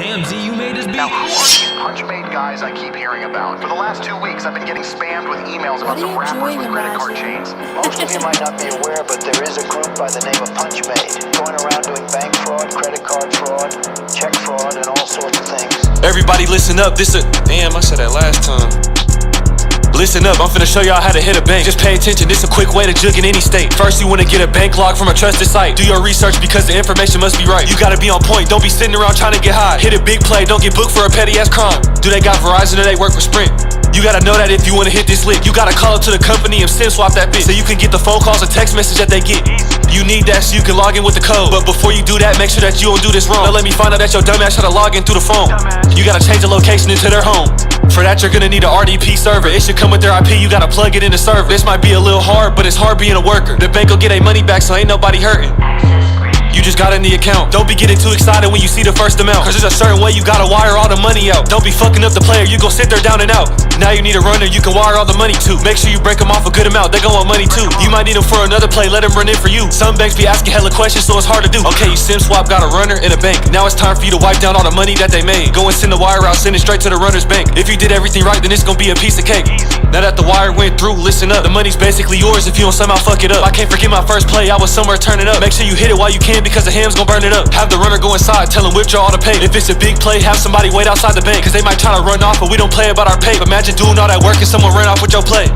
Damn, Z, you made this beat? Now, who are these Punchmade guys I keep hearing about? For the last 2 weeks, I've been getting spammed with emails about some rappers with credit card chains. Most of you might not be aware, but there is a group by the name of Punchmade, going around doing bank fraud, credit card fraud, check fraud, and all sorts of things. Everybody listen up, damn, I said that last time. Listen up, I'm finna show y'all how to hit a bank. Just pay attention, this a quick way to jug in any state. First you wanna get a bank log from a trusted site. Do your research because the information must be right. You gotta be on point, don't be sitting around trying to get high. Hit a big play, don't get booked for a petty ass crime. Do they got Verizon or they work for Sprint? You gotta know that if you wanna hit this lick, you gotta call up to the company and SIM swap that bitch, so you can get the phone calls or text message that they get. You need that so you can log in with the code. But before you do that, make sure that you don't do this wrong. Now let me find out that your dumbass tried to log in through the phone. You gotta change the location into their home. For that you're gonna need an RDP server. It should come with their IP, you gotta plug it in the server. This might be a little hard, but it's hard being a worker. The bank will get their money back, so ain't nobody hurting. You just got in the account. Don't be getting too excited when you see the first amount, cause there's a certain way you gotta wire all the money out. Don't be fucking up the player, you gon' sit there down and out. Now you need a runner you can wire all the money to. Make sure you break them off a good amount, they gon' want money too. You might need them for another play, let them run in for you. Some banks be asking hella questions, so it's hard to do. Okay, you SIM swap, got a runner in a bank. Now it's time for you to wipe down all the money that they made. Go and send the wire out, send it straight to the runner's bank. If you did everything right, then it's gon' be a piece of cake. Now that the wire went through, listen up. The money's basically yours if you don't somehow fuck it up. I can't forget my first play, I was somewhere turning up. Make sure you hit it while you can, because the ham's gon' burn it up. Have the runner go inside, tell him withdraw all the pay. If it's a big play, have somebody wait outside the bank, cause they might try to run off, but we don't play about our pay. Imagine doing all that work and someone run off with your play.